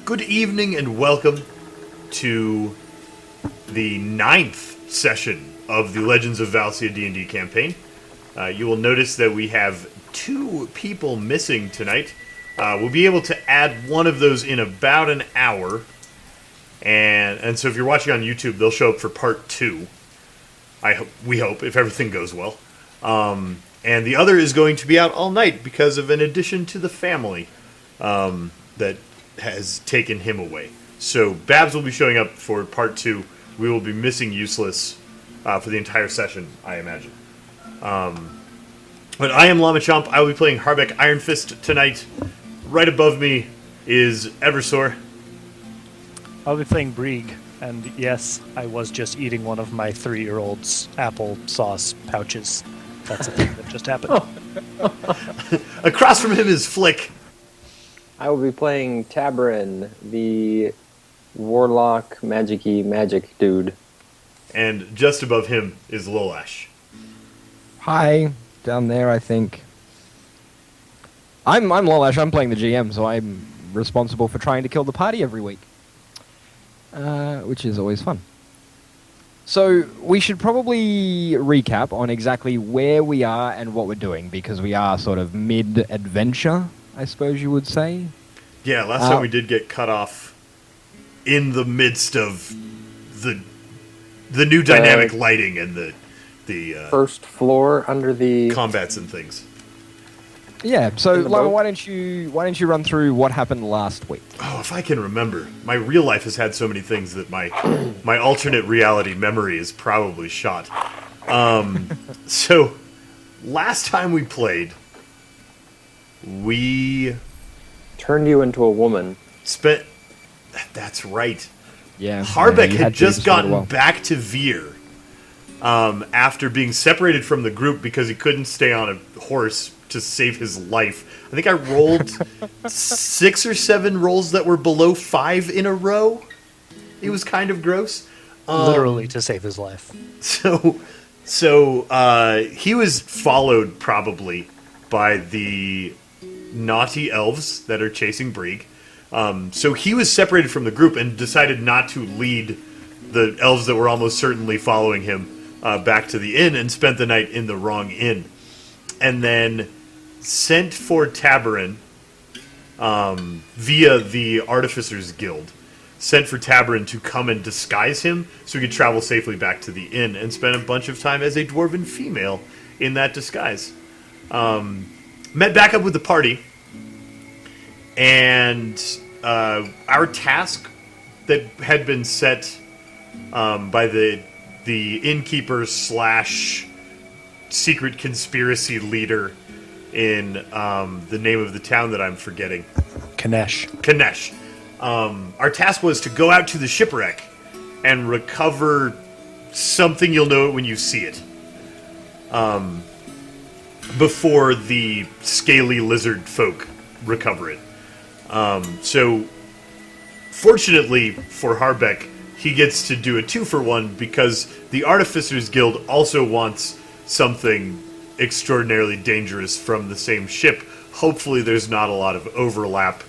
Good evening and welcome to the 9th session of the Legends of Valcia D&D campaign. You will notice that we have 2 people missing tonight. We'll be able to add one of those in about an hour. And so if you're watching on YouTube, they'll show up for part 2. We hope, if everything goes well. And the other is going to be out all night because of an addition to the family that has taken him away. So Babs will be showing up for part 2. We will be missing Useless for the entire session, I imagine. But I am Llama Chomp. I will be playing Harbeck Iron Fist tonight. Right above me is Eversor. I'll be playing Brieg, and yes, I was just eating one of my 3-year-old's apple sauce pouches. That's a thing that just happened. Across from him is Flick. I will be playing Tabarin, the warlock magic-y magic dude. And just above him is Lolash. Hi, down there, I think. I'm Lolash, I'm playing the GM, so I'm responsible for trying to kill the party every week. Which is always fun. So, we should probably recap on exactly where we are and what we're doing, because we are sort of mid-adventure, I suppose you would say. Yeah, last time we did get cut off in the midst of the new dynamic lighting and the first floor under the combats and things. Yeah, so In the Lama, boat? why don't you run through what happened last week? Oh, if I can remember. My real life has had so many things that my alternate reality memory is probably shot. So, last time we played, we turned you into a woman. spent... That's right. Yeah. Harbeck you had to just describe it gotten well. back to Veer after being separated from the group because he couldn't stay on a horse to save his life. I think I rolled 6 or 7 rolls that were below 5 in a row. It was kind of gross. Literally to save his life. So he was followed probably by the naughty elves that are chasing Brieg. So he was separated from the group and decided not to lead the elves that were almost certainly following him back to the inn and spent the night in the wrong inn. And then sent for Tabarin via the Artificers Guild. Sent for Tabarin to come and disguise him so he could travel safely back to the inn and spend a bunch of time as a dwarven female in that disguise. Met back up with the party, and our task that had been set by the innkeeper slash secret conspiracy leader in the name of the town that I'm forgetting. Kanesh. Our task was to go out to the shipwreck and recover something. You'll know it when you see it. Before the scaly lizard folk recover it. So, fortunately for Harbeck, he gets to do a 2-for-1 because the Artificers Guild also wants something extraordinarily dangerous from the same ship. Hopefully there's not a lot of overlap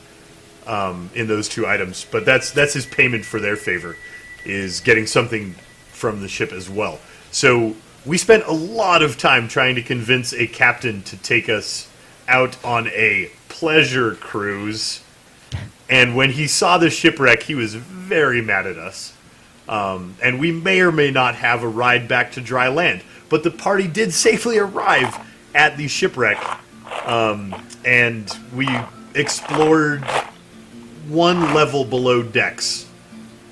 in those 2 items, but that's his payment for their favor, is getting something from the ship as well. So we spent a lot of time trying to convince a captain to take us out on a pleasure cruise, and when he saw the shipwreck, he was very mad at us. And we may or may not have a ride back to dry land. But the party did safely arrive at the shipwreck, and we explored 1 level below decks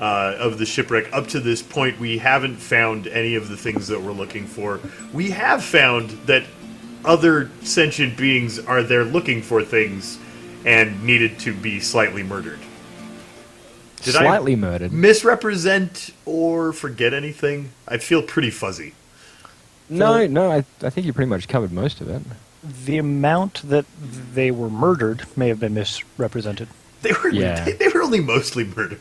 of the shipwreck. Up to this point, we haven't found any of the things that we're looking for. We have found that other sentient beings are there looking for things and needed to be slightly murdered. Did Slightly I murdered. misrepresent or forget anything? I feel pretty fuzzy. No, I think you pretty much covered most of it. The amount that they were murdered may have been misrepresented. They were they were only mostly murdered.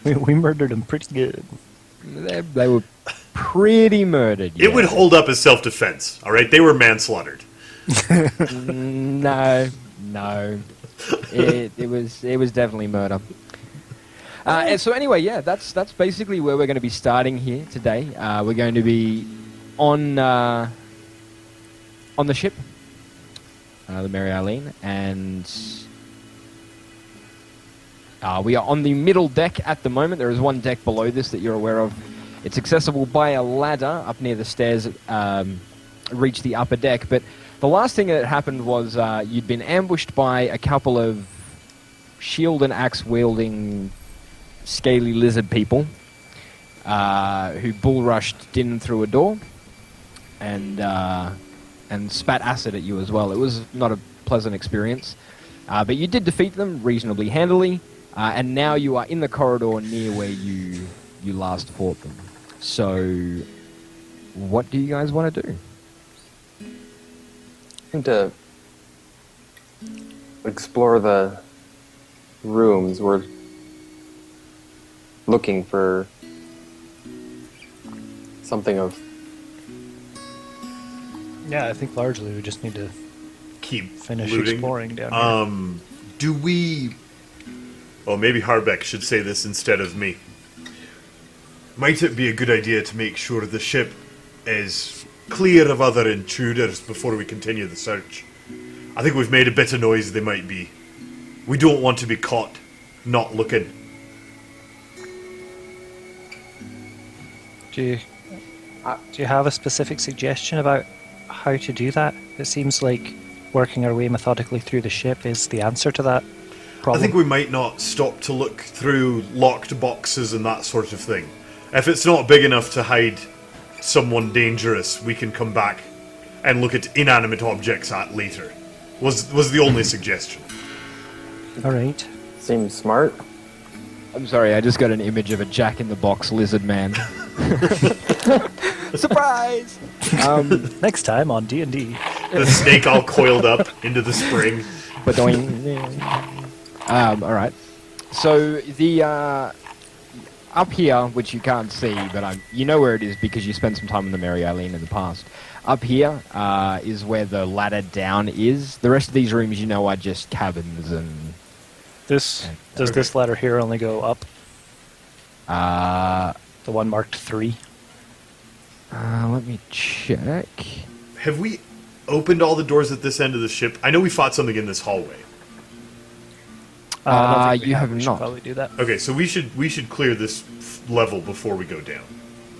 We murdered them pretty good. They were pretty murdered. It would hold up as self-defense, all right? They were manslaughtered. No. It was definitely murder. And so anyway, yeah, that's basically where we're going to be starting here today. We're going to be on the ship, the Mary Eileen, and we are on the middle deck at the moment. There is one deck below this that you're aware of. It's accessible by a ladder up near the stairs. Reach the upper deck, but the last thing that happened was you'd been ambushed by a couple of shield and axe wielding scaly lizard people who bull rushed in through a door and spat acid at you as well. It was not a pleasant experience, but you did defeat them reasonably handily, and now you are in the corridor near where you last fought them. So, what do you guys want to do? To explore the rooms. We're looking for something of... Yeah, I think largely we just need to Keep finish looting. exploring down here. Do we... Well, maybe Harbeck should say this instead of me. Might it be a good idea to make sure the ship is clear of other intruders before we continue the search? I think we've made a bit of noise they might be. We don't want to be caught not looking. Do you have a specific suggestion about how to do that? It seems like working our way methodically through the ship is the answer to that problem. I think we might not stop to look through locked boxes and that sort of thing. If it's not big enough to hide someone dangerous, we can come back and look at inanimate objects at later. Was the only suggestion. All right. Seems smart. I'm sorry, I just got an image of a Jack-in-the-Box lizard man. Surprise! Next time on D&D. The snake all coiled up into the spring. Alright. So, the, up here, which you can't see, but you know where it is because you spent some time on the Mary Eileen in the past. Up here is where the ladder down is. The rest of these rooms, you know, are just cabins and... Does this ladder here only go up? The one marked 3? Let me check. Have we opened all the doors at this end of the ship? I know we fought something in this hallway. I don't think we you have We should not. probably do that. Okay, so we should clear this level before we go down.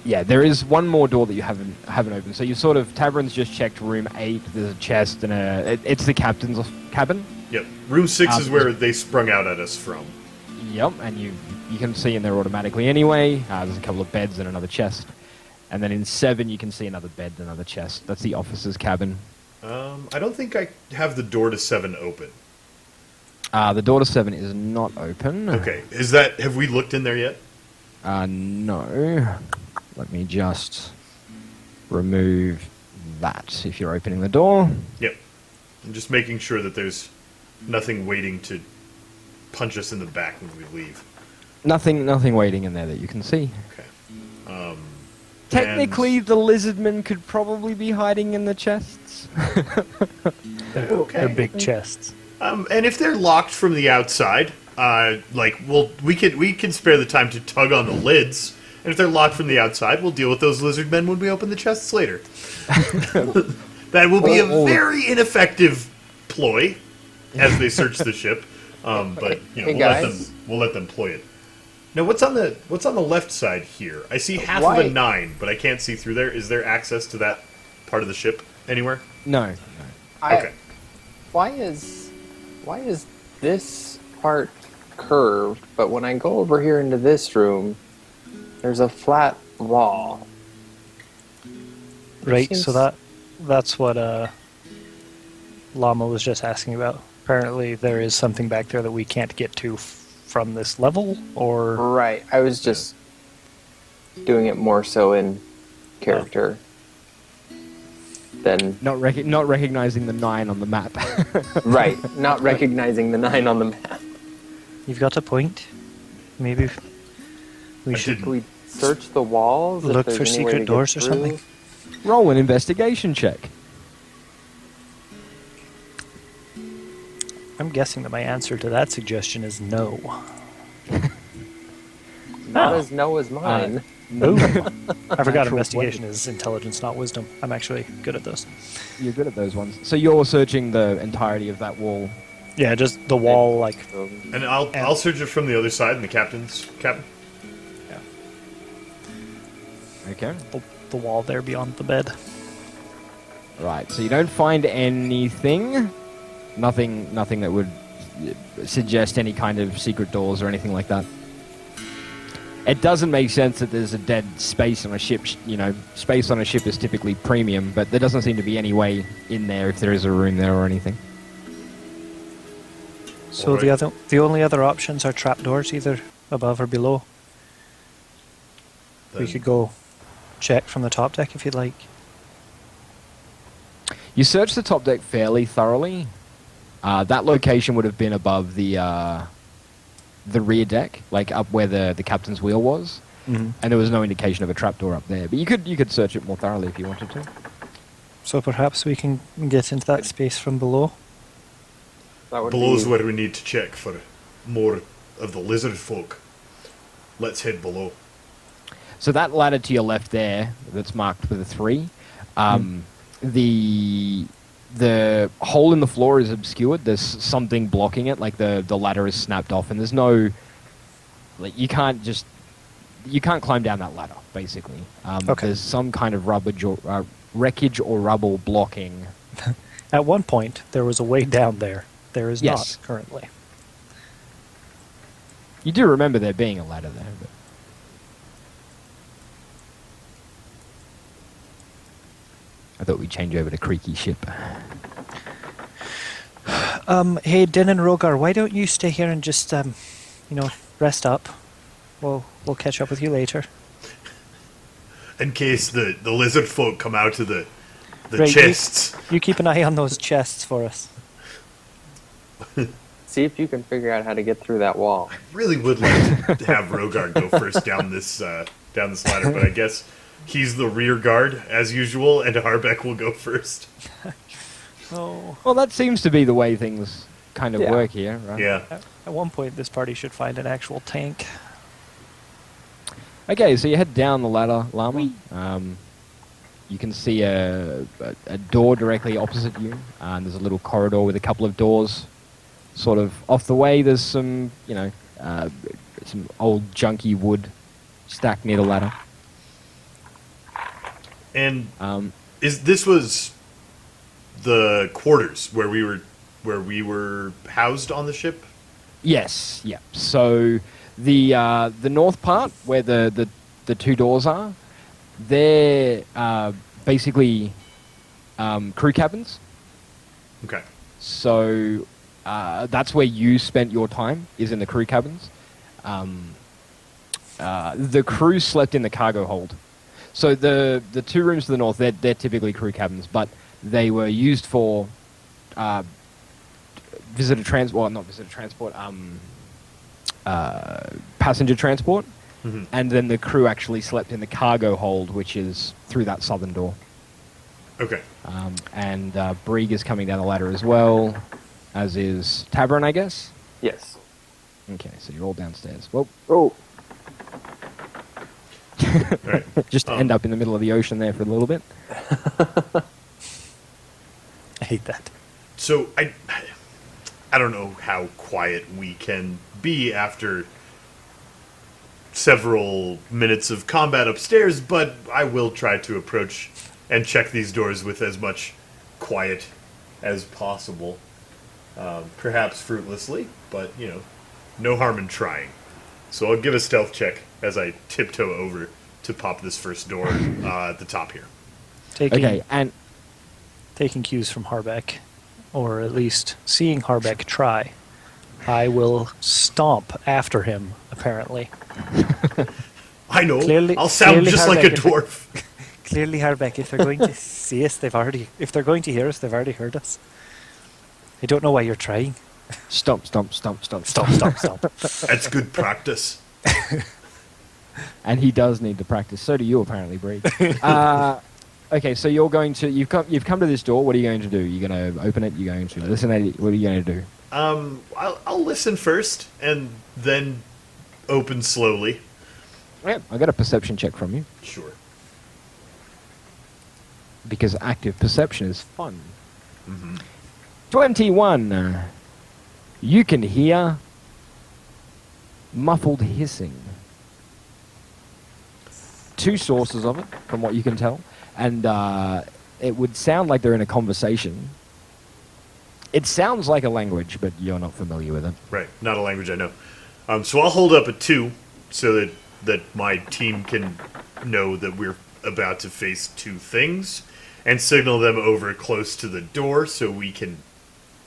Yeah, there is one more door that you haven't opened. So you sort of... Tavern's just checked room 8. There's a chest and it's the captain's cabin. Yep. Room 6 is where they sprung out at us from. Yep, and you can see in there automatically anyway. There's a couple of beds and another chest. And then in 7 you can see another bed and another chest. That's the officer's cabin. I don't think I have the door to 7 open. The door to 7 is not open. Okay. Have we looked in there yet? No. Let me just remove that if you're opening the door. Yep. I'm just making sure that there's nothing waiting to punch us in the back when we leave. Nothing waiting in there that you can see. Okay. Technically, the lizardmen could probably be hiding in the chests. They're big chests. And if they're locked from the outside, we can spare the time to tug on the lids. And if they're locked from the outside, we'll deal with those lizard men when we open the chests later. That will be a very ineffective ploy as they search the ship. But Hey, we'll let them ploy it. Now, what's on the left side here? I see half of a 9, but I can't see through there. Is there access to that part of the ship anywhere? No. Okay. Why is this part curved, but when I go over here into this room, there's a flat wall? Right, Seems- so that's what Llama was just asking about. Apparently there is something back there that we can't get to from this level, or... Right, I was just doing it more so in character than... Not recognizing the 9 on the map. Right, not recognizing the 9 on the map. You've got a point. Maybe we should... Can we search the walls? if Look there's for any way secret to get doors or through? something? Roll an investigation check. I'm guessing that my answer to that suggestion is no. Not Oh. as no as mine. Ooh. I forgot Natural investigation is intelligence, not wisdom. I'm actually good at those. You're good at those ones. So you're searching the entirety of that wall. Yeah, just the wall, like, And I'll search it from the other side in the captain's cabin. yeah, Okay. the wall there beyond the bed. Right. So you don't find anything. Nothing that would suggest any kind of secret doors or anything like that. It doesn't make sense that there's a dead space on a ship. Space on a ship is typically premium, but there doesn't seem to be any way in there if there is a room there or anything. So Alright. the only other options are trapdoors, either above or below. We Then- could go check from the top deck if you'd like. You searched the top deck fairly thoroughly. That location would have been above the rear deck, like up where the captain's wheel was, Mm-hmm. and there was no indication of a trapdoor up there. But you could search it more thoroughly if you wanted to. So perhaps we can get into that space from below. That would Below's be, where we need to check for more of the lizard folk. Let's head below. So that ladder to your left there, that's marked with a 3, the hole in the floor is obscured. There's something blocking it, like the ladder is snapped off, and there's no, like, you can't climb down that ladder, basically. Okay. There's some kind of wreckage or rubble blocking. At one point, there was a way down there. There is Yes. not currently. You do remember there being a ladder there, but... I thought we'd change over to creaky ship. Hey, Din and Rogar, why don't you stay here and just, rest up? We'll catch up with you later. In case the lizard folk come out of the Right, chests. You keep an eye on those chests for us. see if you can figure out how to get through that wall. Really would like to have Rogar go first down this ladder, but I guess he's the rear guard as usual, and Harbeck will go first. Oh. Well, that seems to be the way things kind of Yeah. work here, right? Yeah. At one point, this party should find an actual tank. Okay, so you head down the ladder, Llama. You can see a door directly opposite you, and there's a little corridor with a couple of doors. Sort of off the way, there's some, some old junky wood stacked near the ladder. And this was the quarters where we were housed on the ship? Yes, yeah. So the north part where the 2 doors are, they're basically crew cabins. Okay. So that's where you spent your time, is in the crew cabins. The crew slept in the cargo hold. So the 2 rooms to the north, they're typically crew cabins, but they were used for passenger transport, Mm-hmm. and then the crew actually slept in the cargo hold, which is through that southern door. Okay. And Brieg is coming down the ladder as well, as is Tavern, I guess. Yes. Okay, so you're all downstairs. Well, Oh, All right. just to end up in the middle of the ocean there for a little bit. I hate that. So I don't know how quiet we can be after several minutes of combat upstairs, but I will try to approach and check these doors with as much quiet as possible. Perhaps fruitlessly, but no harm in trying. So I'll give a stealth check as I tiptoe over to pop this first door at the top here. Okay, and Taking cues from Harbeck, or at least seeing Harbeck try, I will stomp after him, apparently. I know. Clearly- I'll sound clearly just like a Harbeck- dwarf. Clearly, Harbeck, if they're going to see us, if they're going to hear us, they've already heard us. I don't know why you're trying. stomp, stomp, stomp, stomp, Stop, stop, stop. That's good practice. And he does need to practice. So do you, apparently, Bree. Okay, so you've come to this door. What are you going to do? You're going to open it. You're going to listen at it. What are you going to do? I'll listen first and then open slowly. Yeah, I got a perception check from you Sure. because active perception is fun. Mm-hmm. 21. You can hear muffled hissing. Two sources of it, from what you can tell, and it would sound like they're in a conversation. It sounds like a language, but you're not familiar with it. Right, not a language I know. So I'll hold up a 2 so that my team can know that we're about to face two things, and signal them over close to the door so we can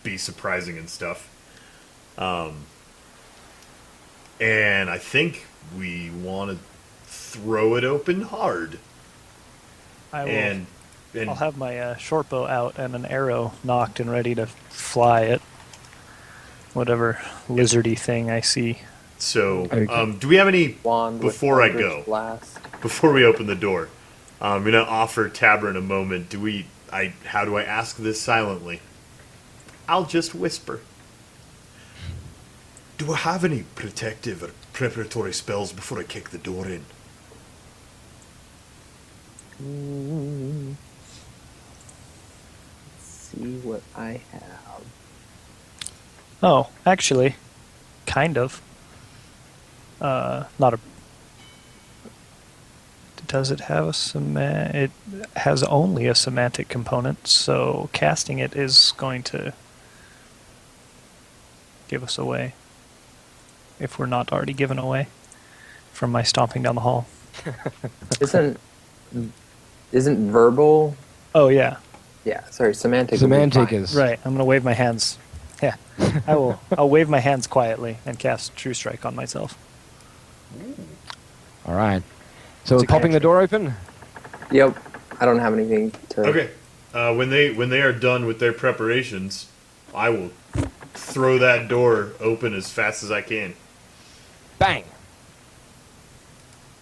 be surprising and stuff. And I think we want to throw it open hard. I will. And I'll have my short bow out and an arrow knocked and ready to fly at whatever lizardy thing I see. so, Okay. do we have any Wand with before I Eldritch go? Blast. Before we open the door? I'm gonna offer Tabern a moment. How do I ask this silently? I'll just whisper. Do I have any protective or preparatory spells before I kick the door in? Let's see what I have. Oh, actually, kind of. Not a. Does it have a It has only a semantic component, so casting it is going to give us away. If we're not already given away from my stomping down the hall. Isn't verbal? Oh yeah, Yeah, sorry, semantic. would be Semantic fine. is right. I'm gonna wave my hands. Yeah, I will. I'll wave my hands quietly and cast True Strike on myself. all right. So It's we're a popping the cantrip. door open. Yep. I don't have anything to. Okay. When they are done with their preparations, I will throw that door open as fast as I can. Bang.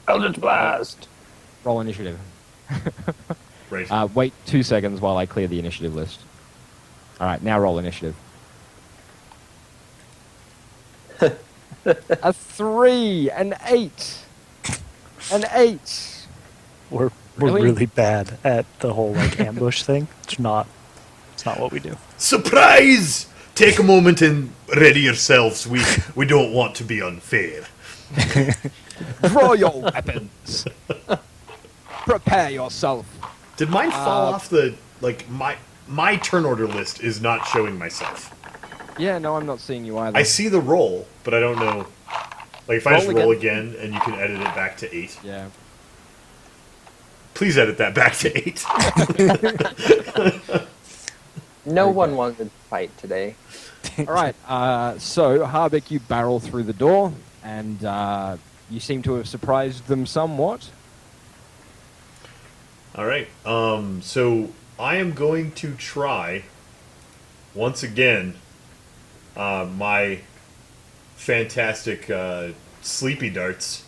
Eldritch Blast! Roll initiative. Right. Wait 2 seconds while I clear the initiative list. All right, now roll initiative. A 3, an 8, an 8. We're Really? really bad at the whole like ambush thing. It's not what we do. Surprise! Take a moment and ready yourselves. We don't want to be unfair. Draw your weapons. Prepare yourself. Did mine fall off the my turn order list is not showing myself. Yeah, no, I'm not seeing you either. I see the roll, but I don't know. Like if I Roll just roll again and you can edit it back to 8. Yeah. Please edit that back to 8. No Okay. one wanted to fight today. All right. So Harbeck, you barrel through the door, and you seem to have surprised them somewhat. All right. So I am going to try once again my fantastic sleepy darts.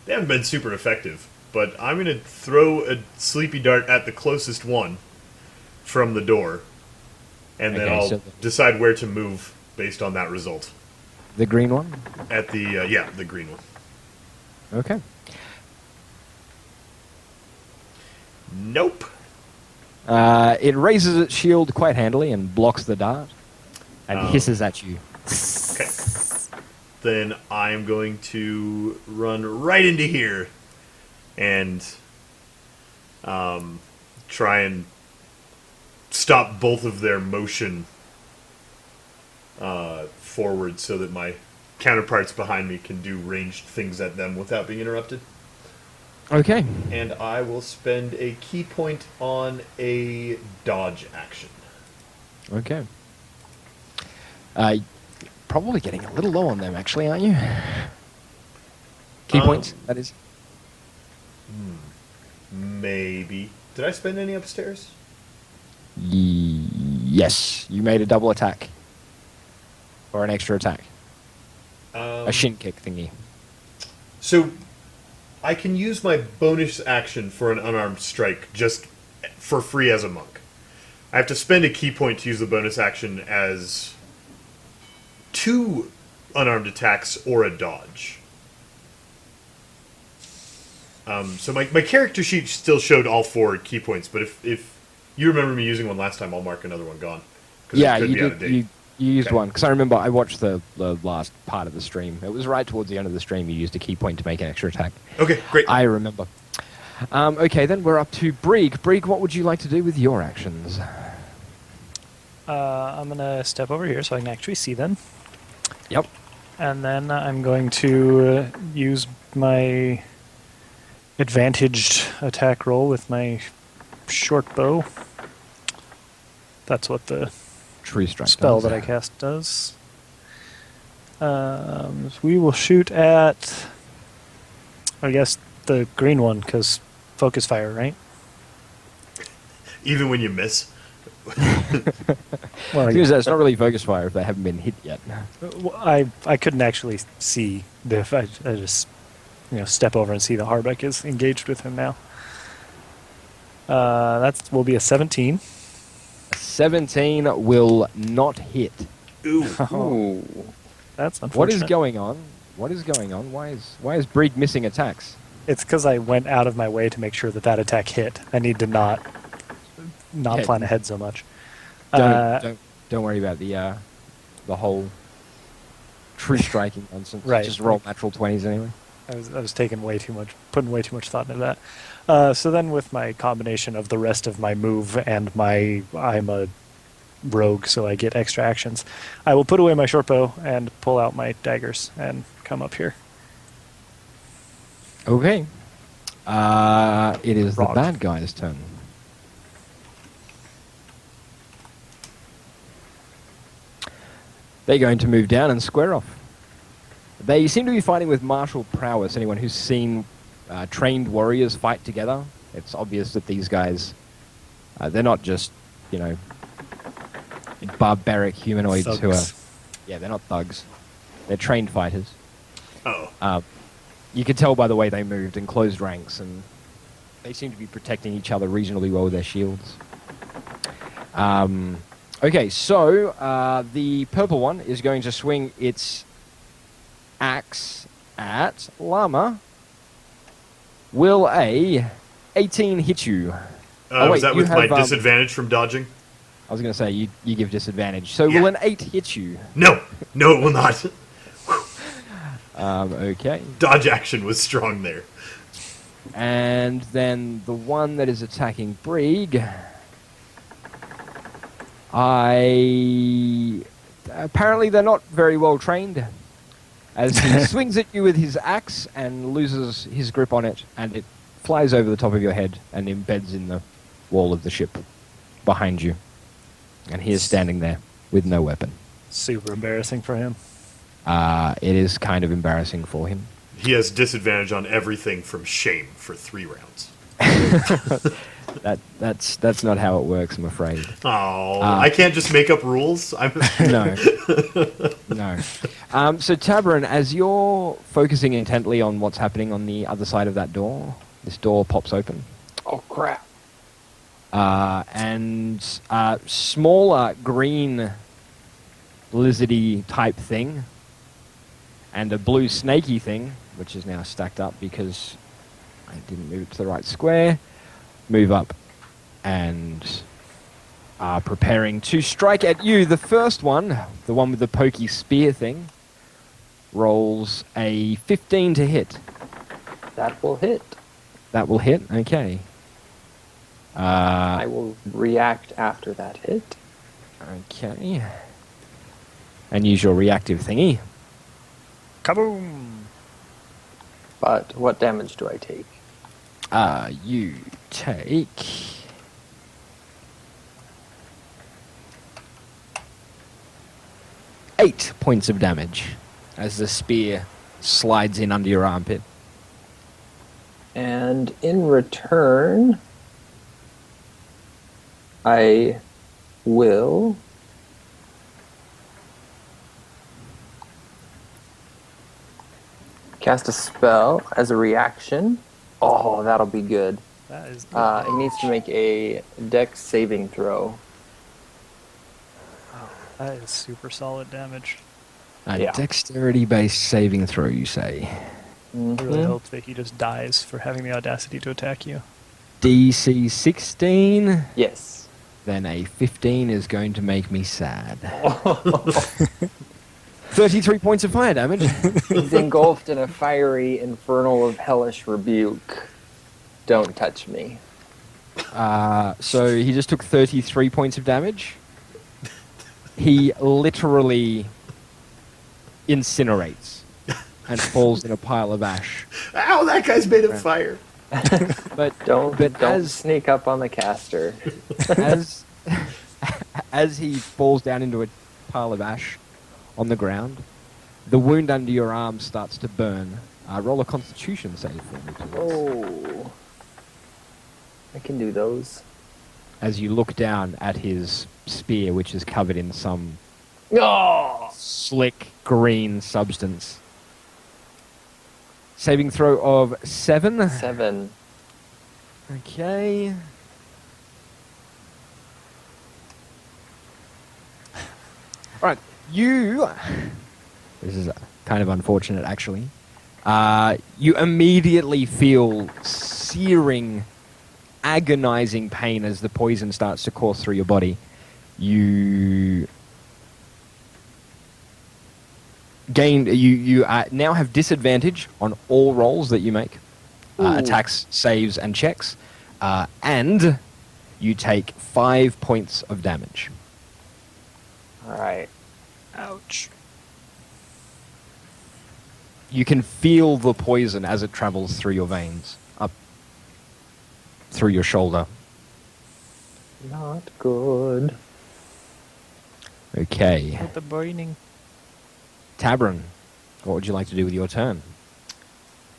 They haven't been super effective, but I'm going to throw a sleepy dart at the closest one from the door, and then Okay, I'll so- decide where to move based on that result. The green one. At the the green one. Okay. Nope. It raises its shield quite handily and blocks the dart, and Oh. hisses at you. Okay. Then I am going to run right into here and try and stop both of their motion forward so that my counterparts behind me can do ranged things at them without being interrupted. Okay. And I will spend a key point on a dodge action. Okay. Probably getting a little low on them, actually, aren't you? Key points, that is. Maybe. Did I spend any upstairs? Yes, you made a double attack. Or an extra attack. A shin kick thingy. So, I can use my bonus action for an unarmed strike just for free as a monk. I have to spend a key point to use the bonus action as 2 unarmed attacks or a dodge. So my character sheet still showed all 4 key points, but if you remember me using one last time, I'll mark another one gone. 'Cause it Yeah, could you be out of did. date. You used Okay. one because I remember I watched the last part of the stream. It was right towards the end of the stream. You used a key point to make an extra attack. Okay, great. I remember. Okay, then we're up to Brig. Brig, what would you like to do with your actions? I'm gonna step over here so I can actually see them, Yep. and then I'm going to use my advantaged attack roll with my short bow. That's what the True strike. spell does. that I cast does. We will shoot at, I guess, the green one, because focus fire, right? Even when you miss. Well, Because it's not really focus fire if they haven't been hit yet. I couldn't actually see if I just step over and see the Harbeck is engaged with him now. That will be a 17. 17 will not hit. Ooh. Ooh. That's unfortunate. What is going on? What is going on? Why is Brig missing attacks? It's because I went out of my way to make sure that attack hit. I need to not Yeah. plan ahead so much. Don't worry about the whole true striking nonsense. Right. Just roll natural 20s anyway. I was putting way too much thought into that. So then, with my combination of the rest of my move and I'm a rogue, so I get extra actions. I will put away my short bow and pull out my daggers and come up here. Okay. It is Rog. the bad guy's turn. They're going to move down and square off. They seem to be fighting with martial prowess. Anyone who's seen trained warriors fight together, it's obvious that these guys, they're not just, barbaric humanoids who are... Thugs. Yeah, they're not thugs. They're trained fighters. Oh. You could tell by the way they moved in closed ranks, and they seem to be protecting each other reasonably well with their shields. Okay, so the purple one is going to swing its axe at Llama. Will a 18 hit you? Was that you with my have, disadvantage from dodging? I was going to say, you give disadvantage. So Yeah. will an 8 hit you? No, it will not. Okay. Dodge action was strong there. And then the one that is attacking Brig, apparently they're not very well trained, as he swings at you with his axe and loses his grip on it, and it flies over the top of your head and embeds in the wall of the ship behind you. And he is standing there with no weapon. Super embarrassing for him. It is kind of embarrassing for him. He has disadvantage on everything from shame for 3 rounds. That's not how it works, I'm afraid. Oh, I can't just make up rules. No. No. So, Tabarin, as you're focusing intently on what's happening on the other side of that door, this door pops open. Oh, crap. And smaller green lizardy type thing and a blue snaky thing, which is now stacked up because I didn't move it to the right square, move up and are preparing to strike at you. The first one, the one with the pokey spear thing, rolls a 15 to hit. That will hit. That will hit, okay. I will react after that hit. Okay. And use your reactive thingy. Kaboom! But what damage do I take? You take... 8 points of damage as the spear slides in under your armpit. And in return, I will cast a spell as a reaction. Oh, that'll be good. That is. He needs to make a Dex saving throw. That is super solid damage. A Yeah. dexterity-based saving throw, you say? I really Mhm. hope that he just dies for having the audacity to attack you. DC 16. Yes. Then a 15 is going to make me sad. 33 points of fire damage. He's engulfed in a fiery infernal of hellish rebuke. Don't touch me. So he just took 33 points of damage. He literally incinerates and falls in a pile of ash. Ow, that guy's made of fire. But Don't as sneak up on the caster. as as he falls down into a pile of ash on the ground, the wound under your arm starts to burn. Roll a Constitution save for me, please. Oh. I can do those. As you look down at his spear, which is covered in some Oh! slick green substance. Saving throw of 7. 7. Okay. Alright, you... This is kind of unfortunate, actually. You immediately feel searing, agonizing pain as the poison starts to course through your body. You now have disadvantage on all rolls that you make, Ooh. attacks, saves, and checks, and you take 5 points of damage. Alright. Ouch. You can feel the poison as it travels through your veins, up through your shoulder. Not good. Okay, With the burning. Tabron, what would you like to do with your turn?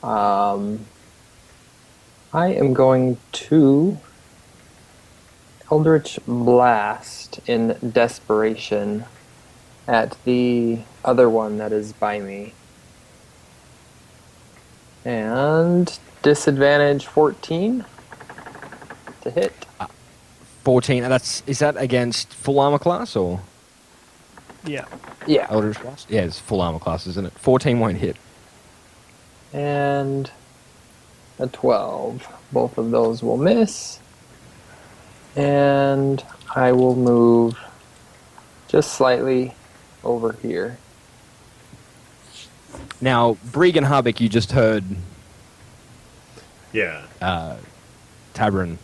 I am going to Eldritch Blast in desperation at the other one that is by me. And disadvantage 14 to hit. 14, and is that against full armor class or Yeah. Yeah. Eldritch Blast? Yeah, it's full armor class, isn't it? 14 won't hit. And a 12. Both of those will miss. And I will move just slightly over here. Now, Brig and Harbeck, you just heard Yeah. Tabron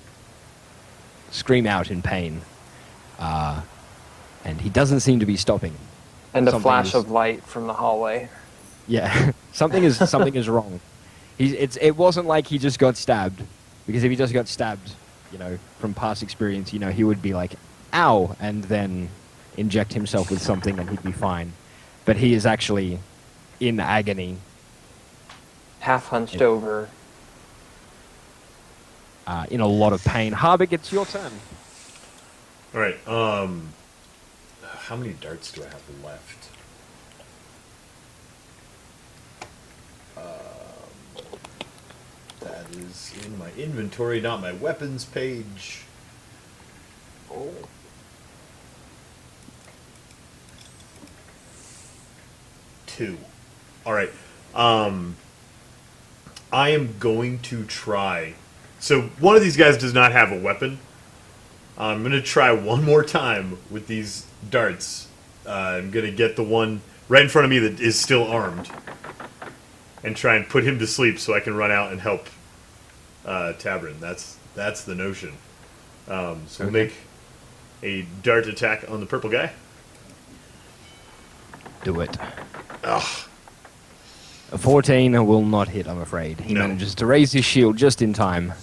scream out in pain. And he doesn't seem to be stopping. And a Something flash is- of light from the hallway. Yeah, something is wrong. It wasn't like he just got stabbed, because if he just got stabbed, from past experience, he would be like, "Ow," and then inject himself with something and he'd be fine. But he is actually in agony, Half hunched over. in a lot of pain. Harbeck, it's your turn. All right. How many darts do I have left? That is in my inventory, not my weapons page. Oh. Two. All right. I am going to try. So one of these guys does not have a weapon. I'm going to try one more time with these darts. I'm going to get the one right in front of me that is still armed and try and put him to sleep so I can run out and help Tabron. That's the notion. So we'll make a dart attack on the purple guy. Do it. Ugh. A 14 will not hit, I'm afraid. He No. manages to raise his shield just in time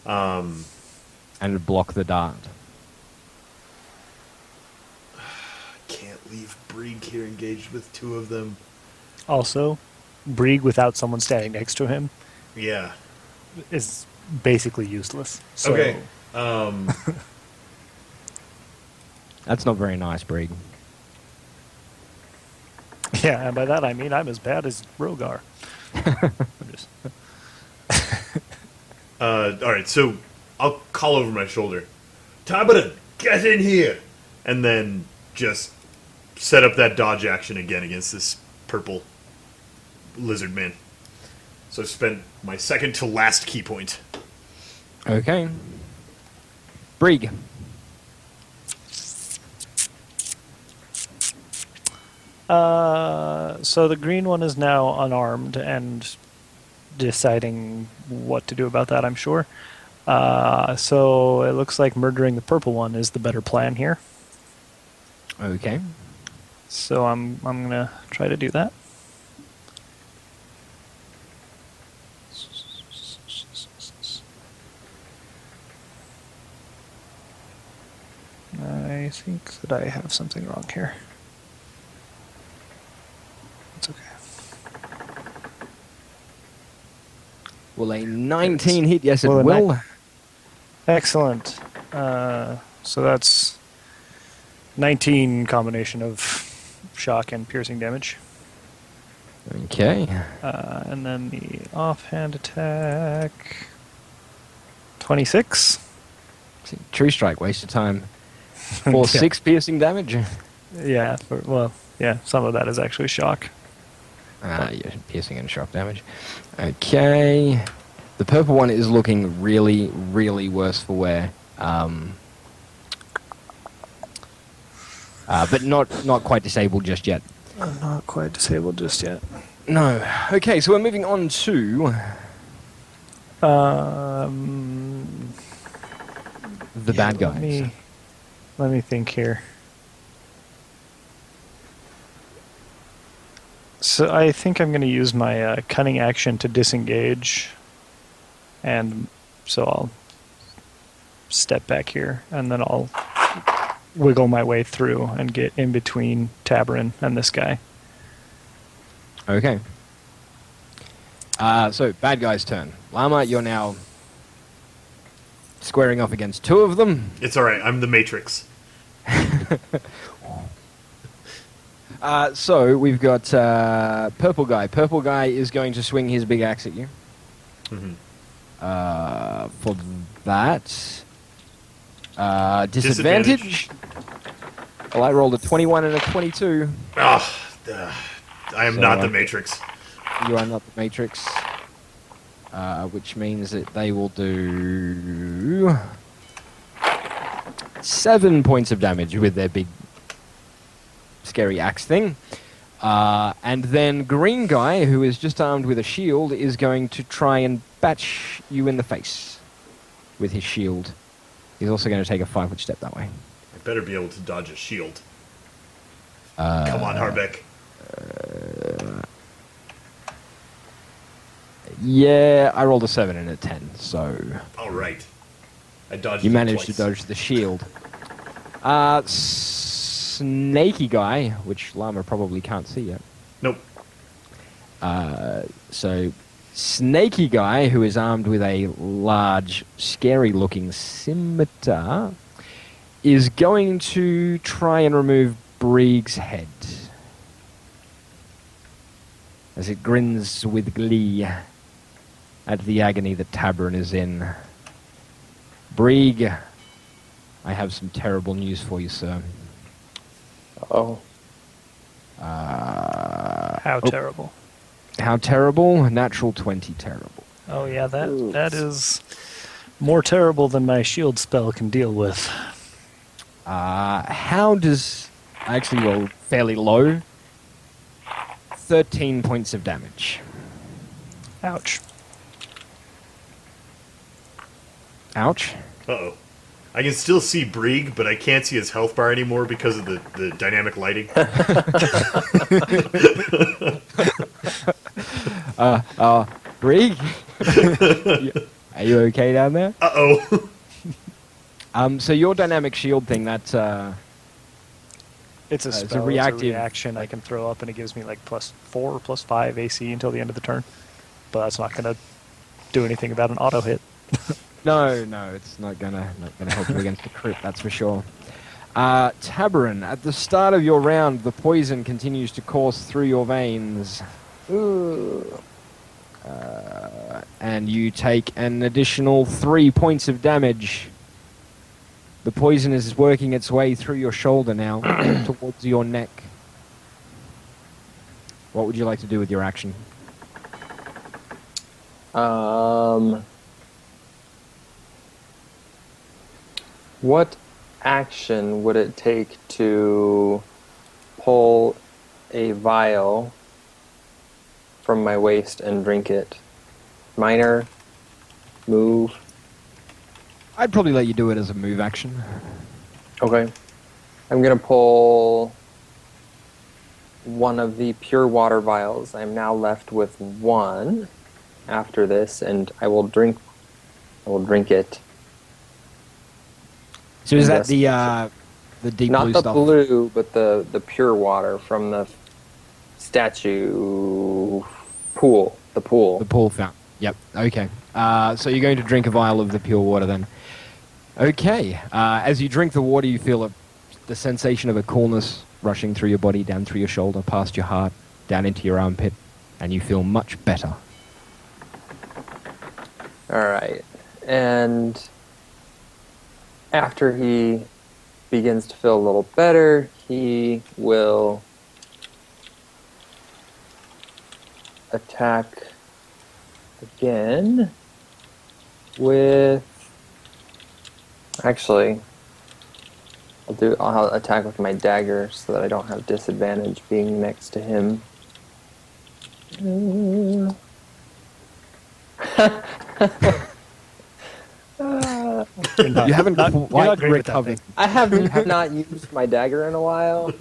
Um, and block the dart. can't leave Brig here engaged with two of them. Also, Brig without someone standing next to him Yeah. is basically useless. So, Okay. That's not very nice, Brig. Yeah, and by that I mean I'm as bad as Rogar. I'm just- All right, so I'll call over my shoulder, Tabata, get in here, and then just set up that dodge action again against this purple lizard man. So I've spent my second to last key point. Okay. Brig. So the green one is now unarmed and deciding what to do about that, I'm sure. So it looks like murdering the purple one is the better plan here. Okay. So I'm gonna try to do that. I think that I have something wrong here. It's okay. Will a 19 hit? Yes, it Will a will. Excellent. So that's 19 combination of shock and piercing damage. Okay. And then the offhand attack. 26. True strike, waste of time. For Yeah. 6 piercing damage. Yeah, some of that is actually shock. Yeah, piercing and shock damage. Okay. The purple one is looking really, really worse for wear. But not quite disabled just yet. I'm not quite disabled just yet. No. Okay, so we're moving on to the bad guys. Let me think here. So I think I'm going to use my cunning action to disengage, and so I'll step back here, and then I'll wiggle my way through and get in between Tabarin and this guy. Okay. So, bad guy's turn. Llama, you're now squaring off against 2 of them. It's alright, I'm the Matrix. So, we've got Purple Guy. Purple Guy is going to swing his big axe at you. Mm-hmm. For that, disadvantage. Well, I rolled a 21 and a 22. I am So, not the Matrix. You are not the Matrix. Which means that they will do 7 points of damage with their big scary axe thing. And then Green Guy, who is just armed with a shield, is going to try and batch you in the face with his shield. He's also going to take a 5-foot step that way. I better be able to dodge a shield. Come on, Harbeck. Yeah, I rolled a 7 and a 10, so Alright. I dodged you it managed to twice. dodge the shield. Snaky Guy, which Llama probably can't see yet. Nope. So, Snaky Guy, who is armed with a large, scary-looking scimitar, is going to try and remove Brieg's head. As it grins with glee at the agony that Tabarin is in. Brieg, I have some terrible news for you, sir. Oh. How terrible. How terrible? Natural 20 terrible. Oh yeah, Oops. that is more terrible than my shield spell can deal with. How does... I actually rolled fairly low. 13 points of damage. Ouch. Ouch. Uh-oh. I can still see Brieg, but I can't see his health bar anymore because of the dynamic lighting. Brieg? Are you okay down there? Uh-oh. So your dynamic shield thing, that's... It's a it's a spell. reactive- It's a reaction I can throw up, and it gives me like +4 or +5 AC until the end of the turn. But that's not going to do anything about an auto hit. No, it's not gonna help you against the crit, that's for sure. Tabarin, at the start of your round, the poison continues to course through your veins. Ooh. And you take an additional 3 points of damage. The poison is working its way through your shoulder now, towards your neck. What would you like to do with your action? What action would it take to pull a vial from my waist and drink it? Minor? Move? I'd probably let you do it as a move action. Okay. I'm going to pull one of the pure water vials. I'm now left with one after this, and I will drink it. So is that the deep Not blue the stuff? blue, but the pure water from the statue pool. The pool. The pool fountain. Yep. Okay. So you're going to drink a vial of the pure water then. Okay. As you drink the water, you feel the sensation of a coolness rushing through your body, down through your shoulder, past your heart, down into your armpit, and you feel much better. All right. And after he begins to feel a little better, he will attack again with... Actually, I'll attack with my dagger so that I don't have disadvantage being next to him. You haven't you're quite not great with that recovered. thing. I have not used my dagger in a while.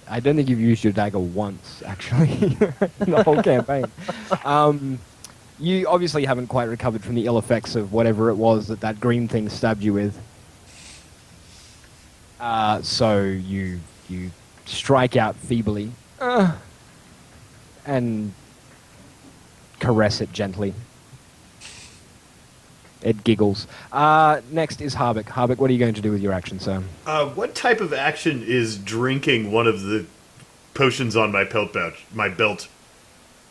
I don't think you've used your dagger once, actually, in the whole campaign. You obviously haven't quite recovered from the ill effects of whatever it was that green thing stabbed you with. So you strike out feebly and caress it gently. It giggles. Next is Harbeck. Harbeck, what are you going to do with your action, sir? What type of action is drinking one of the potions on my pelt pouch? My belt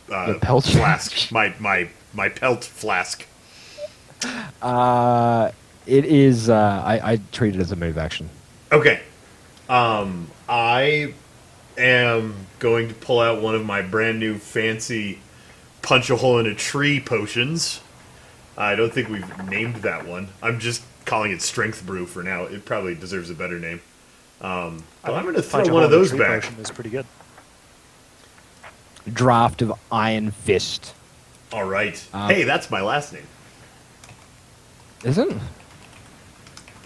Your pelt flask. my pelt flask. It is. I treat it as a move action. Okay. I am going to pull out one of my brand new fancy punch a hole in a tree potions. I don't think we've named that one. I'm just calling it Strength Brew for now. It probably deserves a better name. But I'm going to throw one of those back. Is pretty good. Draft of Iron Fist. All right. Hey, that's my last name. Isn't?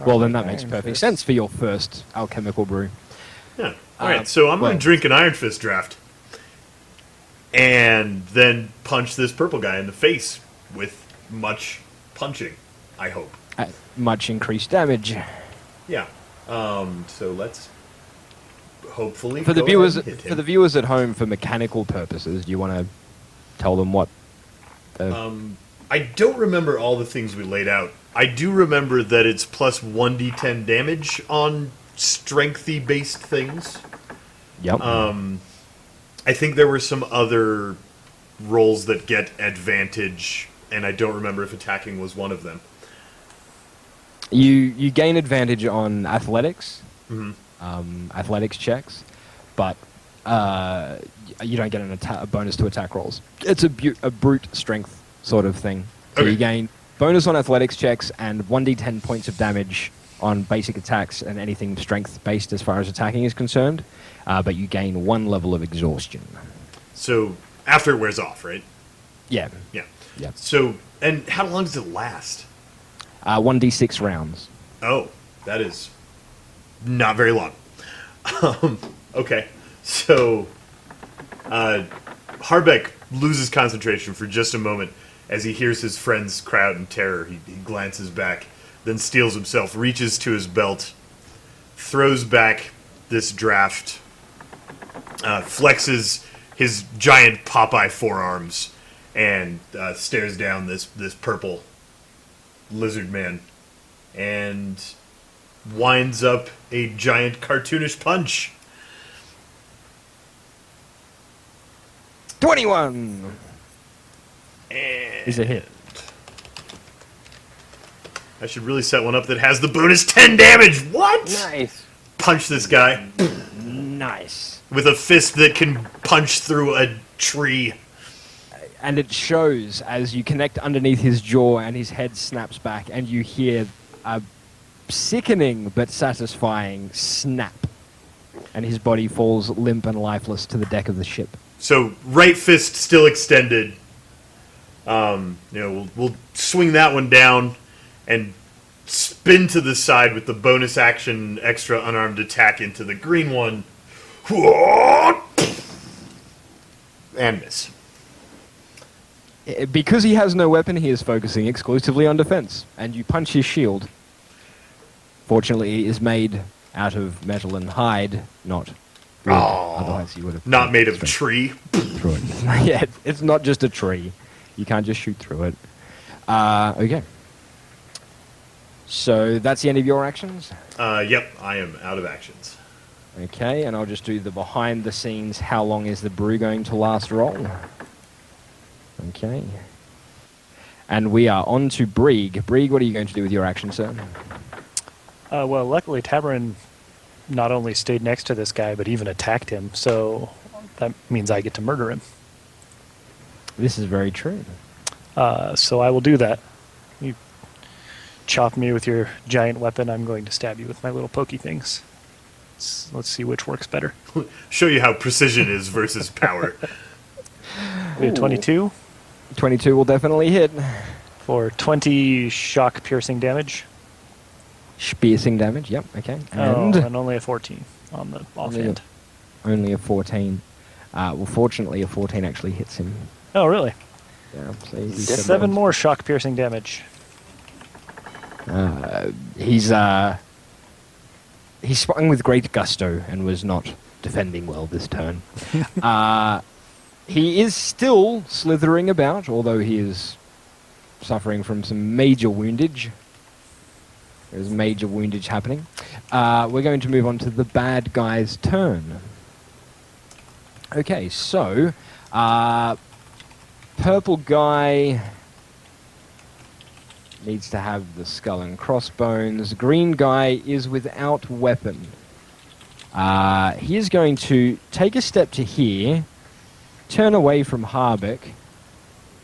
Well, then that Iron makes perfect Fist. sense for your first alchemical brew. Yeah. All right. So I'm going well- to drink an Iron Fist draft, and then punch this purple guy in the face with much punching. I hope. Much increased damage. Yeah. So let's hopefully For the go viewers, ahead and hit for the him. viewers at home, for mechanical purposes, do you want to tell them what? I don't remember all the things we laid out. I do remember that it's plus 1d10 damage on strengthy based things. Yep. I think there were some other rolls that get advantage, and I don't remember if attacking was one of them. You gain advantage on athletics, Mm-hmm. athletics checks, but you don't get a bonus to attack rolls. It's a brute strength sort of thing. So Okay. you gain bonus on athletics checks and 1d10 points of damage on basic attacks and anything strength based as far as attacking is concerned, but you gain 1 level of exhaustion. So after it wears off, right? Yeah. Yeah. Yeah. So, and how long does it last? 1d6 rounds. Oh, that is not very long. Okay, so Harbeck loses concentration for just a moment as he hears his friends cry out in terror. He glances back, then steels himself, reaches to his belt, throws back this draft, flexes his giant Popeye forearms, and stares down this purple lizard man, and winds up a giant cartoonish punch. 21 And Is a hit. I should really set one up that has the bonus 10 damage. What? Nice. Punch this guy Nice. with a fist that can punch through a tree. And it shows as you connect underneath his jaw and his head snaps back and you hear a sickening but satisfying snap. And his body falls limp and lifeless to the deck of the ship. So right fist still extended. We'll swing that one down and spin to the side with the bonus action extra unarmed attack into the green one. And miss. Because he has no weapon, he is focusing exclusively on defense. And you punch his shield. Fortunately, it is made out of metal and hide, not wood. Oh, Otherwise, you would have not made of straight tree. through it. Yeah, it's not just a tree. You can't just shoot through it. Okay. So that's the end of your actions. Yep, I am out of actions. Okay, and I'll just do the behind the scenes. How long is the brew going to last roll? Okay. And we are on to Brieg. Brieg, what are you going to do with your action, sir? Well, luckily Tabarin not only stayed next to this guy, but even attacked him. So that means I get to murder him. This is very true. So I will do that. You chop me with your giant weapon, I'm going to stab you with my little pokey things. Let's see which works better. Show you how precision is versus power. We have 22 22 will definitely hit. for 20 shock piercing damage. Piercing damage, yep, okay. And And only a 14 on the offhand. only a 14. Well, fortunately, a 14 actually hits him. Oh, really? Yeah, so he's 7 more shock piercing damage. He's swung with great gusto and was not defending well this turn. He is still slithering about, although he is suffering from some major woundage. There's major woundage happening. We're going to move on to the bad guy's turn. Okay, so purple guy needs to have the skull and crossbones. Green guy is without weapon. He is going to take a step to here, turn away from Harbeck,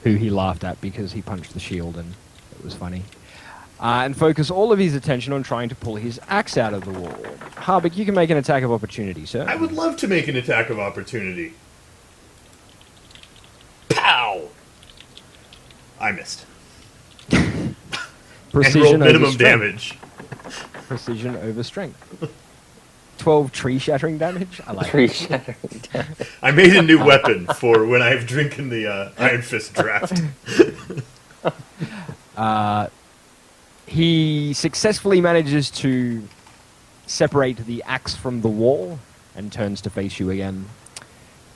who he laughed at because he punched the shield and it was funny, and focus all of his attention on trying to pull his axe out of the wall. Harbeck, you can make an attack of opportunity, sir. I would love to make an attack of opportunity. Pow! I missed. Precision and rolled minimum over strength. damage. Precision over strength. 12 tree shattering damage? I like Tree it. shattering damage. I made a new weapon for when I've drinking the Iron Fist draft. He successfully manages to separate the axe from the wall and turns to face you again.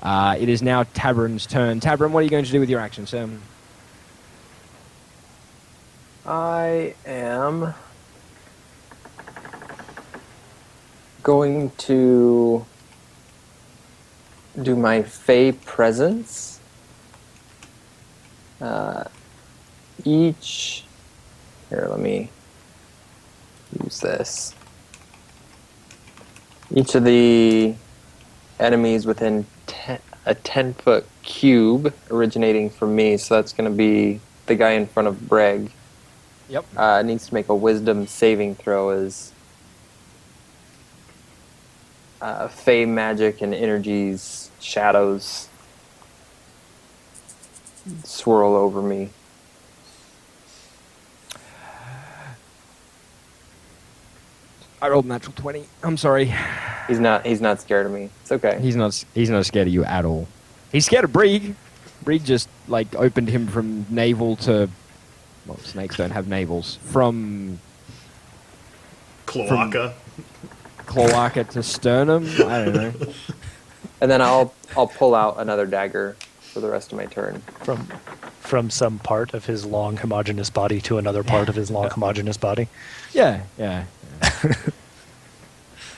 It is now Tabern's turn. Tabern, what are you going to do with your action, sir? I am going to do my Fey presence. Each... Here, let me use this. Each of the enemies within a 10-foot cube originating from me, so that's going to be the guy in front of Breg. Yep. Needs to make a wisdom saving throw as Fey magic and energies, shadows swirl over me. I rolled natural 20. I'm sorry. He's not scared of me. It's okay. He's not scared of you at all. He's scared of Brieg. Brieg just like opened him from navel to, well, snakes don't have navels. From Cloaca. cloaca to sternum. I don't know. And then I'll pull out another dagger for the rest of my turn. From some part of his long homogeneous body to another part of his long homogeneous body. Yeah.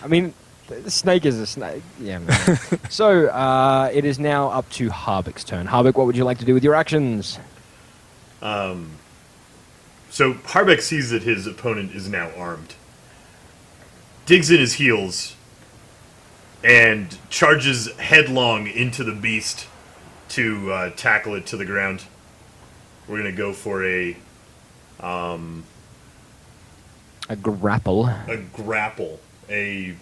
I mean, the snake is a snake. Yeah, man. So, it is now up to Harbeck's turn. Harbeck, what would you like to do with your actions? So Harbeck sees that his opponent is now armed, digs in his heels, and charges headlong into the beast to tackle it to the ground. We're going to go for a grapple. grapple. Yeah,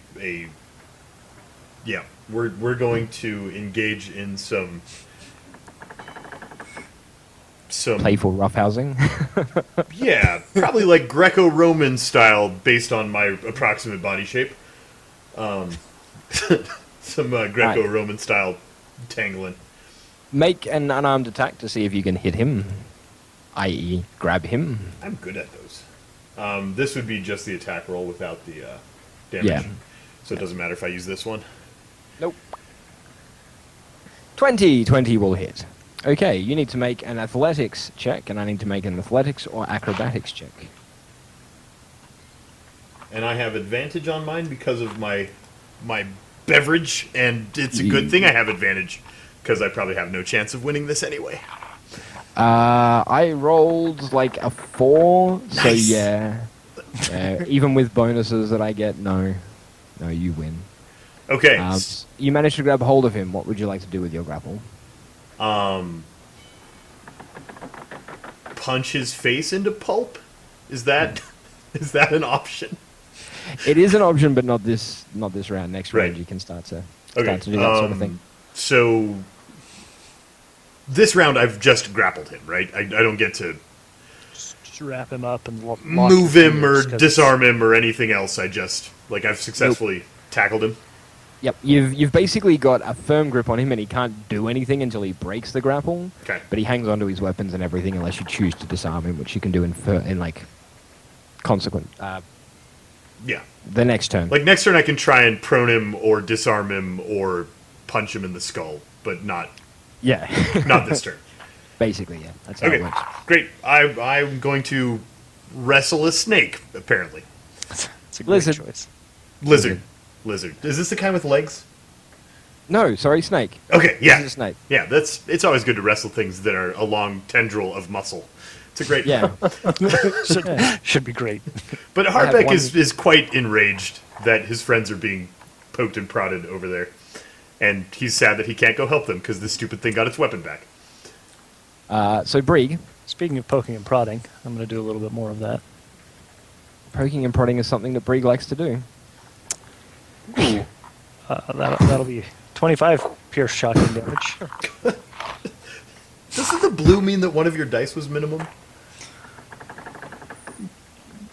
we're going to engage in some Playful roughhousing. yeah, probably like Greco-Roman style based on my approximate body shape. Some Greco-Roman style tangling. Make an unarmed attack to see if you can hit him, i.e., grab him. I'm good at those. This would be just the attack roll without the damage. Yeah. So it doesn't matter if I use this one. Nope. 20 will hit. Okay, you need to make an athletics check, and I need to make an athletics or acrobatics check. And I have advantage on mine because of my beverage, and it's a good thing I have advantage because I probably have no chance of winning this anyway. I rolled like a 4, so Nice. yeah. Even with bonuses that I get, no, you win. Okay. You managed to grab hold of him. What would you like to do with your grapple? Punch his face into pulp? Is that an option? It is an option, but not this round. Next round, Right. you can start to Okay. do that sort of thing. So this round I've just grappled him, right? I don't get to Just wrap him up and lock move his him or fingers, 'cause disarm him or anything else. I've successfully tackled him. Yep, you've basically got a firm grip on him, and he can't do anything until he breaks the grapple. Okay. But he hangs onto his weapons and everything, unless you choose to disarm him, which you can do in like consequent Yeah. the next turn. Like next turn I can try and prone him or disarm him or punch him in the skull, but not Yeah, not this turn. basically, yeah. That's how it Okay. works. Great. I'm going to wrestle a snake, apparently. It's a great Lizard. choice. Lizard. Is this the kind with legs? No, sorry, snake. Okay, yeah. This is a snake. Yeah, it's always good to wrestle things that are a long tendril of muscle. It's a great Yeah. Should be great. But have Harbeck one- is quite enraged that his friends are being poked and prodded over there. And he's sad that he can't go help them because this stupid thing got its weapon back. So Brig, Speaking of poking and prodding, I'm going to do a little bit more of that. poking and prodding is something that Brig likes to do. That'll be 25 pierce shocking damage. Doesn't the blue mean that one of your dice was minimum?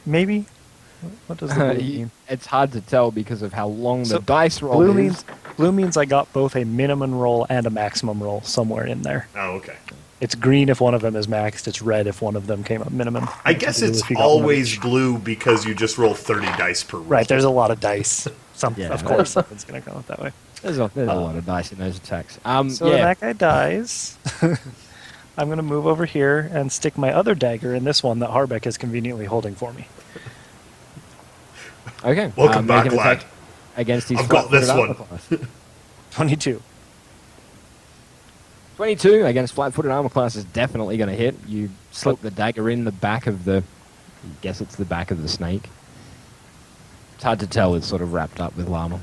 Maybe? What does the blue mean? It's hard to tell because of how long So, the dice roll Blue is. means I got both a minimum roll and a maximum roll somewhere in there. Oh, okay. It's green if one of them is maxed. It's red if one of them came up minimum. I guess it's If you got one of always each. blue because you just roll 30 dice per roll. Right. There's a lot of dice. Yeah. Of course, something's gonna come up that way. There's a lot of dice in those attacks. So when yeah. that guy dies, I'm gonna move over here and stick my other dagger in this one that Harbeck is conveniently holding for me. Okay. Welcome make back, an lad. attack against his I've got this flat-footed one. armor class. 22. 22 against flat-footed armor class is definitely going to hit. You slip the dagger in the back of the... I guess it's the back of the snake. It's hard to tell. It's sort of wrapped up with llama.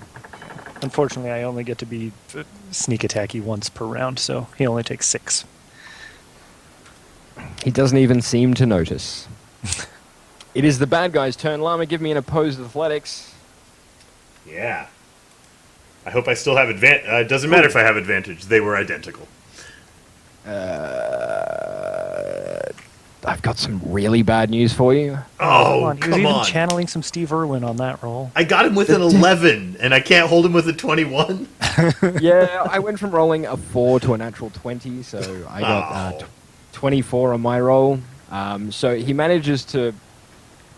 Unfortunately, I only get to be sneak attacky once per round, so he only takes 6. He doesn't even seem to notice. It is the bad guy's turn. Llama, give me an opposed athletics. Yeah. I hope I still have advantage. It doesn't matter if I have advantage. They were identical. I've got some really bad news for you. Oh, He was even on. channeling some Steve Irwin on that roll. I got him with an 11, and I can't hold him with a 21? Yeah, I went from rolling a 4 to a natural 20, so I got 24 on my roll. So he manages to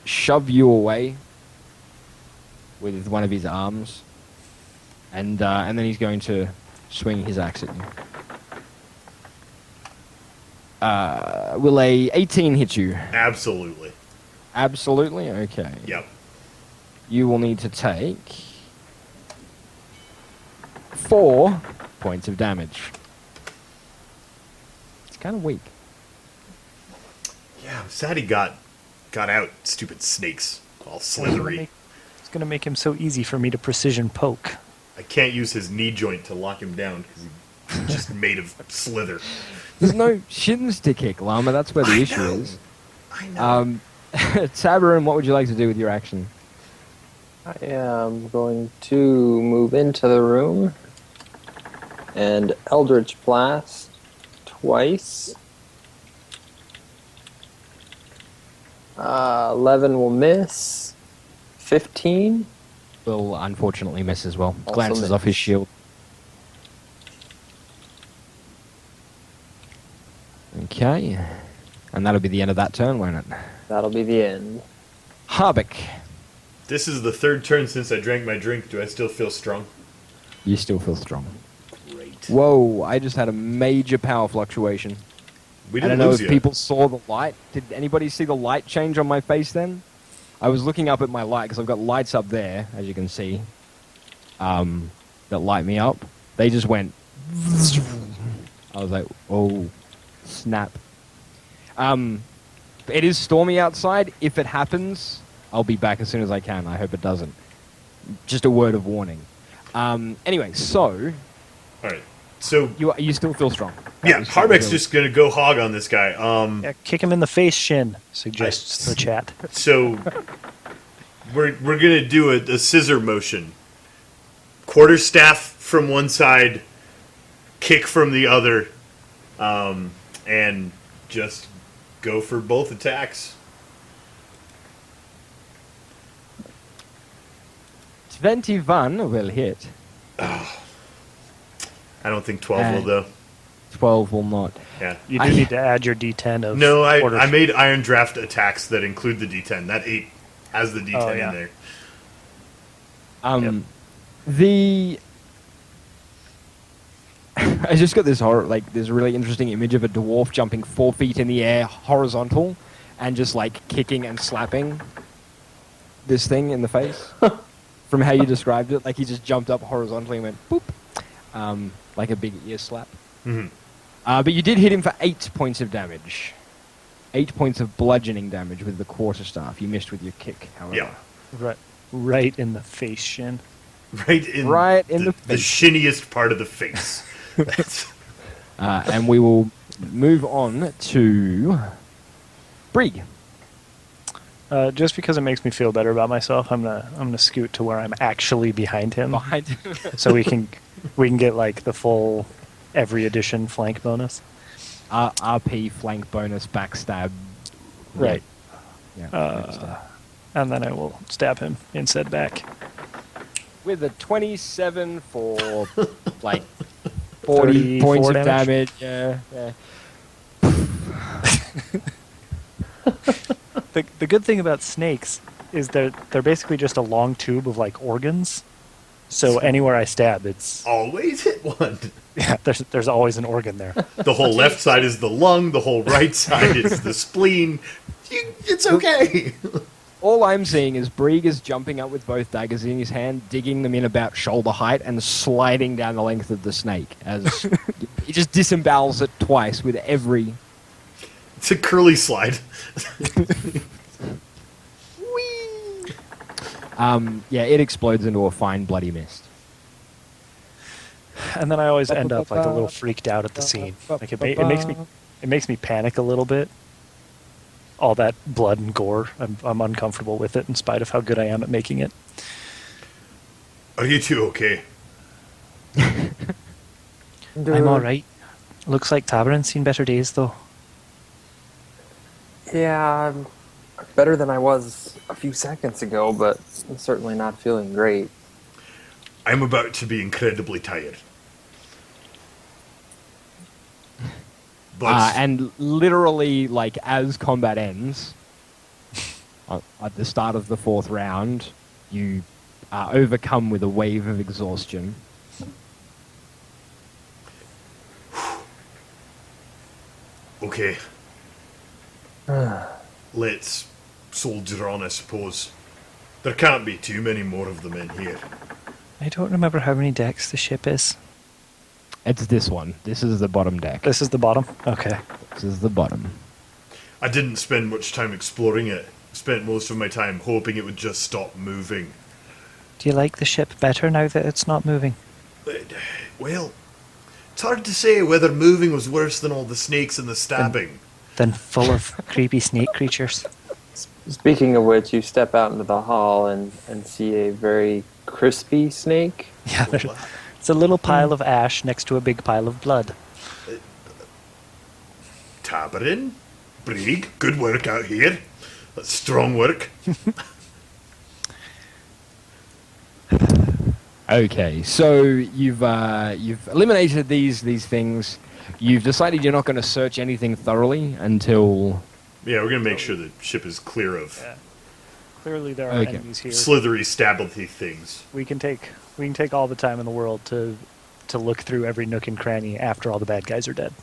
shove you away with one of his arms, and then he's going to swing his axe at you. Will a 18 hit you? Absolutely. Absolutely? Okay. Yep. You will need to take 4 points of damage. It's kind of weak. Yeah, I'm sad he got Got out, stupid snakes. All It's gonna slithery. make- It's going to make him so easy for me to precision poke. I can't use his knee joint to lock him down because he's just made of slither. There's no shins to kick, Llama. That's where the I issue know. is. I know. Tabarin, what would you like to do with your action? I am going to move into the room and Eldritch Blast twice. 11 will miss. 15. Will unfortunately miss as well. Also Glances miss. off his shield. Okay. And that'll be the end of that turn, won't it? That'll be the end. Harbeck, This is the third turn since I drank my drink. Do I still feel strong? you still feel strong. Great. Whoa, I just had a major power fluctuation. We I don't didn't know lose if yet. people saw the light. Did anybody see the light change on my face then? I was looking up at my light because I've got lights up there, as you can see, that light me up. They just went. I was like, oh, snap. It is stormy outside. If it happens, I'll be back as soon as I can. I hope it doesn't. Just a word of warning. Anyway, so All right. So you still feel strong. yeah, You still Harbeck's feel- just gonna go hog on this guy. Yeah, kick him in the face, Shin, suggests the chat. So we're gonna do a scissor motion. Quarterstaff from one side, kick from the other, and just go for both attacks. 21 will hit. I don't think 12 will though. 12 will not. Yeah. You do I- need to add your D10 of No, quarter- I made Iron Draft attacks that include the D10. That 8 has the D10 Oh, yeah. in there. The I just got this this really interesting image of a dwarf jumping 4 feet in the air horizontal and just like kicking and slapping this thing in the face. From how you described it, like he just jumped up horizontally and went boop, like a big ear slap. Mhm. But you did hit him for 8 points of damage. 8 points of bludgeoning damage with the quarterstaff. You missed with your kick, however. Yeah. right in the face, Shin. Right in, Right in the the face. shiniest part of the face. That's- And we will move on to Brig. Just because it makes me feel better about myself, I'm gonna scoot to where I'm actually behind him, Behind. so we can get like the full every edition flank bonus. RP flank bonus backstab. Right. Yeah. Uh, and then I will stab him in said back. With a 27 for like 40 34 points of damage. damage. Yeah. The good thing about snakes is they're basically just a long tube of like organs. So anywhere I stab, it's always hit one. yeah. There's always an organ there. The whole left side is the lung. The whole right side is the spleen. It's okay. All I'm seeing is Brig is jumping up with both daggers in his hand, digging them in about shoulder height, and sliding down the length of the snake. As he just disembowels it twice with every. It's a curly slide. Yeah, it explodes into a fine bloody mist. And then I always end up like a little freaked out at the scene. Like it makes me panic a little bit. All that blood and gore, I'm uncomfortable with it in spite of how good I am at making it. Are you two okay? I'm all right. Looks like Tabarin's seen better days though. Yeah, I'm better than I was a few seconds ago, but I'm certainly not feeling great. I'm about to be incredibly tired. But And literally, like, as combat ends, at the start of the 4th round, you are overcome with a wave of exhaustion. okay. Let's soldier on, I suppose. There can't be too many more of them in here. I don't remember how many decks the ship is. It's this one. This is the bottom deck. This is the bottom? Okay. This is the bottom. I didn't spend much time exploring it. spent most of my time hoping it would just stop moving. Do you like the ship better now that it's not moving? Well, it's hard to say whether moving was worse than all the snakes and the stabbing. Than full of creepy snake creatures? Speaking of which, you step out into the hall and see a very crispy snake. Yeah, it's a little pile of ash next to a big pile of blood. Tabarin, Brig, good work out here. That's strong work. Okay, so you've eliminated these things. You've decided you're not going to search anything thoroughly until. Yeah, we're gonna make sure the ship is clear of Clearly, there are Okay. enemies here. slithery, stabby things. We can take all the time in the world to look through every nook and cranny after all the bad guys are dead.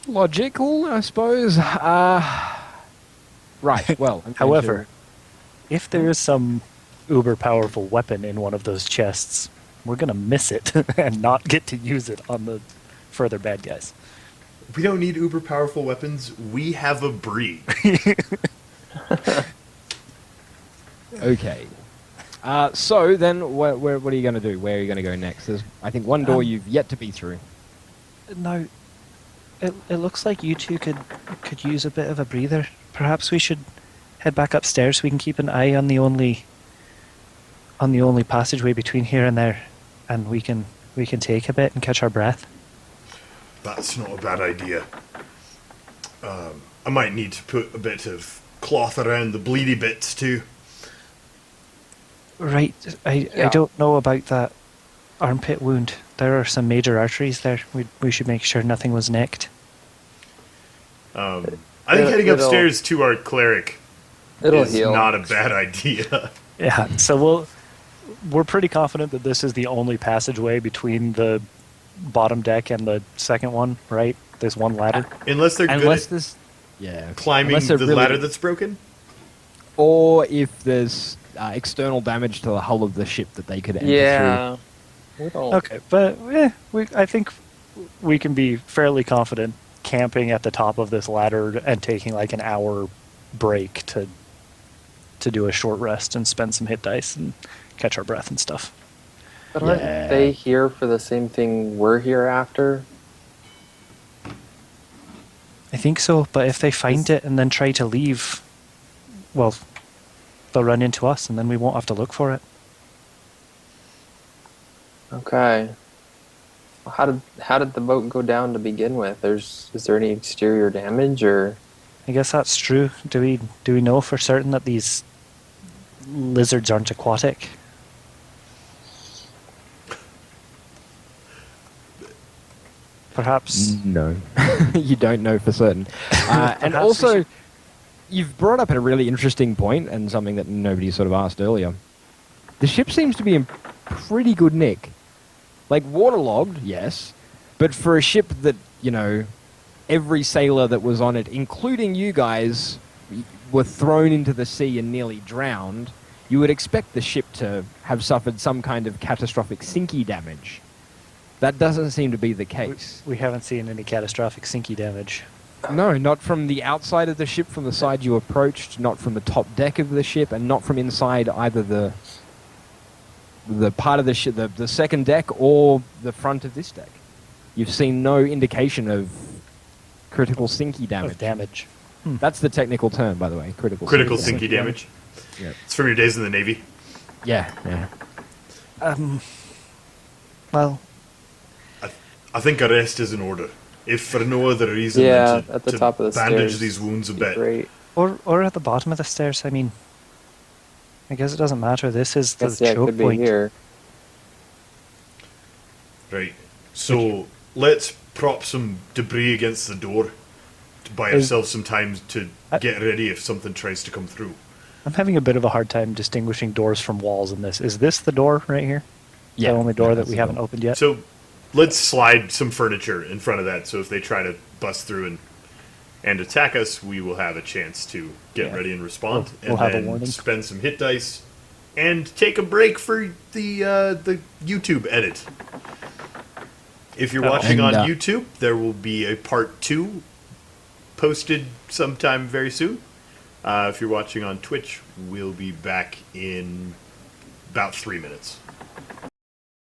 Logical, I suppose. Right. Well, I'm going However, if there is some uber powerful weapon in one of those chests, we're gonna miss it and not get to use it on the further bad guys. We don't need uber powerful weapons. We have a Brig. Okay. So then, what are you going to do? Where are you going to go next? There's, I think, one door you've yet to be through. No, it looks like you two could use a bit of a breather. Perhaps we should head back upstairs so we can keep an eye on the only passageway between here and there, and we can take a bit and catch our breath. That's not a bad idea. I might need to put a bit of cloth around the bleedy bits too. Right, I don't know about that armpit wound. There are some major arteries there. We should make sure nothing was nicked. I think heading upstairs to our cleric It'll is heal. not a bad idea. Yeah, so we're pretty confident that this is the only passageway between the bottom deck and the second one, right? There's one ladder. Unless they're good Unless at there's, yeah, climbing unless the they're really- ladder that's broken. or if there's external damage to the hull of the ship that they could enter Yeah. We don't. Okay, but I think we can be fairly confident camping at the top of this ladder and taking like an hour break to do a short rest and spend some hit dice and catch our breath and stuff. But aren't Yeah. they here for the same thing we're here after? I think so, but if they find it and then try to leave, well, they'll run into us and then we won't have to look for it. Okay. Well, how did the boat go down to begin with? Is there any exterior damage or? I guess that's true. Do we know for certain that these lizards aren't aquatic? Perhaps. No, you don't know for certain. And Perhaps we also, should- you've brought up a really interesting point and something that nobody sort of asked earlier. The ship seems to be in pretty good nick. Like, waterlogged, yes, but for a ship that, you know, every sailor that was on it, including you guys, were thrown into the sea and nearly drowned, you would expect the ship to have suffered some kind of catastrophic sinky damage. That doesn't seem to be the case. We haven't seen any catastrophic sinky damage. No, not from the outside of the ship, from the side you approached, not from the top deck of the ship, and not from inside either the part of the ship, the second deck, or the front of this deck. You've seen no indication of critical sinky damage. Of damage. That's the technical term, by the way. Critical Sinky damage. Yeah. It's from your days in the Navy. Yeah, yeah. Well, I think a rest is in order. If for no other reason Yeah, than at the to top of the bandage stairs. these wounds a Be bit. Great. or at the bottom of the stairs. I mean, I guess it doesn't matter. This is the Guess, yeah, it choke could be point. here. Right. So let's prop some debris against the door to buy ourselves some time to get ready if something tries to come through. I'm having a bit of a hard time distinguishing doors from walls in this. Is this the door right here? Yeah, The only door yeah, that that's we the haven't door. opened yet? So let's slide some furniture in front of that so if they try to bust through and attack us, we will have a chance to get Yeah. ready and respond. We'll and have a then warning. spend some hit dice and take a break for the YouTube edit. If you're Oh. watching And, on YouTube, there will be a part 2 posted sometime very soon. If you're watching on Twitch, we'll be back in about 3 minutes.